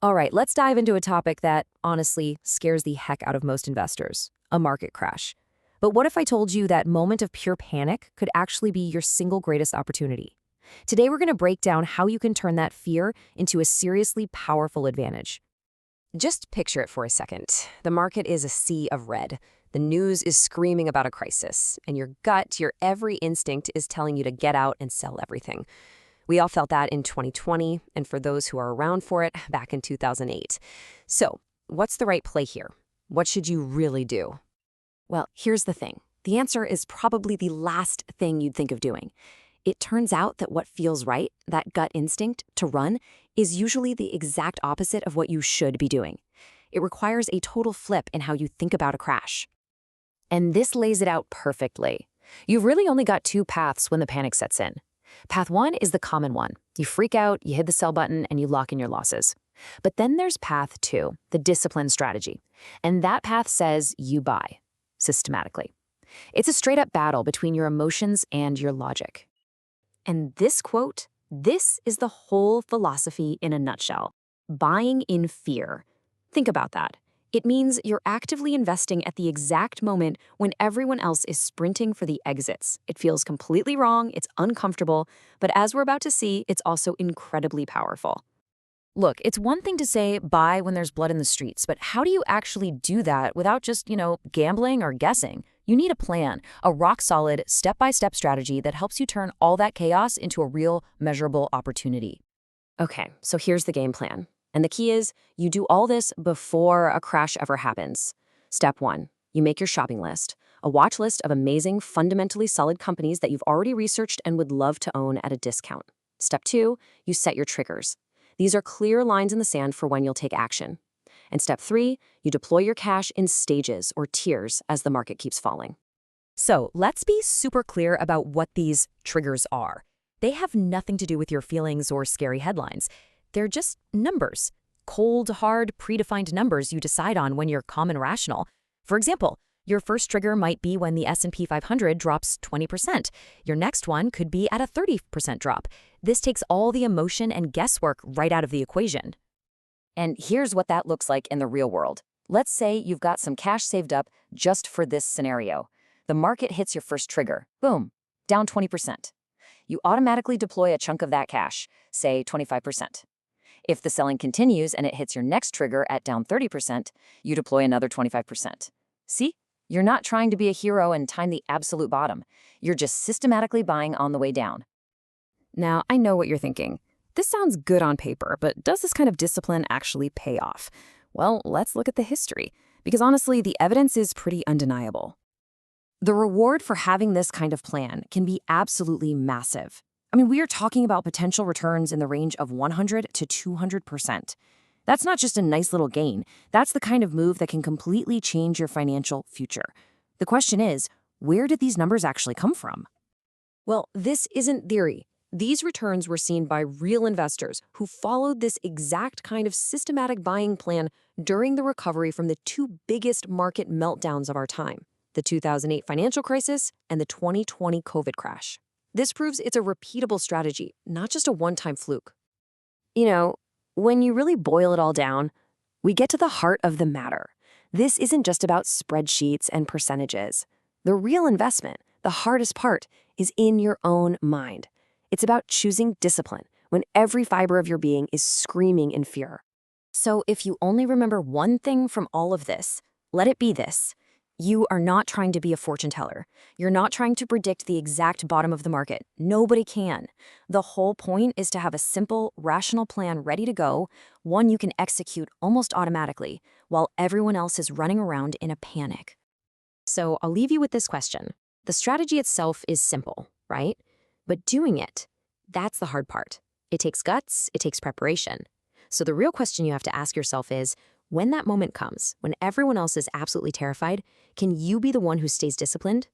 All right, let's dive into a topic that, honestly, scares the heck out of most investors, a market crash. But what if I told you that moment of pure panic could actually be your single greatest opportunity? Today, we're going to break down how you can turn that fear into a seriously powerful advantage. Just picture it for a second. The market is a sea of red. The news is screaming about a crisis, and your gut, your every instinct is telling you to get out and sell everything. We all felt that in 2020, and for those who are around for it, back in 2008. So, what's the right play here? What should you really do? Well, here's the thing. The answer is probably the last thing you'd think of doing. It turns out that what feels right, that gut instinct to run, is usually the exact opposite of what you should be doing. It requires a total flip in how you think about a crash. And this lays it out perfectly. You've really only got two paths when the panic sets in. Path one is the common one. You freak out, you hit the sell button, and you lock in your losses. But then there's path two, the discipline strategy. And that path says you buy, systematically. It's a straight-up battle between your emotions and your logic. And this quote, this is the whole philosophy in a nutshell. Buying in fear. Think about that. It means you're actively investing at the exact moment when everyone else is sprinting for the exits. It feels completely wrong, it's uncomfortable, but as we're about to see, it's also incredibly powerful. Look, it's one thing to say buy when there's blood in the streets, but how do you actually do that without just, gambling or guessing? You need a plan, a rock-solid, step-by-step strategy that helps you turn all that chaos into a real, measurable opportunity. Okay, so here's the game plan. And the key is, you do all this before a crash ever happens. Step one, you make your shopping list, a watch list of amazing, fundamentally solid companies that you've already researched and would love to own at a discount. Step two, you set your triggers. These are clear lines in the sand for when you'll take action. And step three, you deploy your cash in stages or tiers as the market keeps falling. So let's be super clear about what these triggers are. They have nothing to do with your feelings or scary headlines. They're just numbers. Cold, hard, predefined numbers you decide on when you're calm and rational. For example, your first trigger might be when the S&P 500 drops 20%. Your next one could be at a 30% drop. This takes all the emotion and guesswork right out of the equation. And here's what that looks like in the real world. Let's say you've got some cash saved up just for this scenario. The market hits your first trigger. Boom, down 20%. You automatically deploy a chunk of that cash, say 25%. If the selling continues and it hits your next trigger at down 30%, you deploy another 25%. See? You're not trying to be a hero and time the absolute bottom. You're just systematically buying on the way down. Now, I know what you're thinking. This sounds good on paper, but does this kind of discipline actually pay off? Well, let's look at the history, because honestly, the evidence is pretty undeniable. The reward for having this kind of plan can be absolutely massive. We are talking about potential returns in the range of 100 to 200%. That's not just a nice little gain. That's the kind of move that can completely change your financial future. The question is, where did these numbers actually come from? Well, this isn't theory. These returns were seen by real investors who followed this exact kind of systematic buying plan during the recovery from the two biggest market meltdowns of our time, the 2008 financial crisis and the 2020 COVID crash. This proves it's a repeatable strategy, not just a one-time fluke. When you really boil it all down, we get to the heart of the matter. This isn't just about spreadsheets and percentages. The real investment, the hardest part, is in your own mind. It's about choosing discipline when every fiber of your being is screaming in fear. So if you only remember one thing from all of this, let it be this. You are not trying to be a fortune teller. You're not trying to predict the exact bottom of the market. Nobody can. The whole point is to have a simple, rational plan ready to go, one you can execute almost automatically, while everyone else is running around in a panic. So I'll leave you with this question. The strategy itself is simple, right? But doing it, that's the hard part. It takes guts, it takes preparation. So the real question you have to ask yourself is, when that moment comes, when everyone else is absolutely terrified, can you be the one who stays disciplined?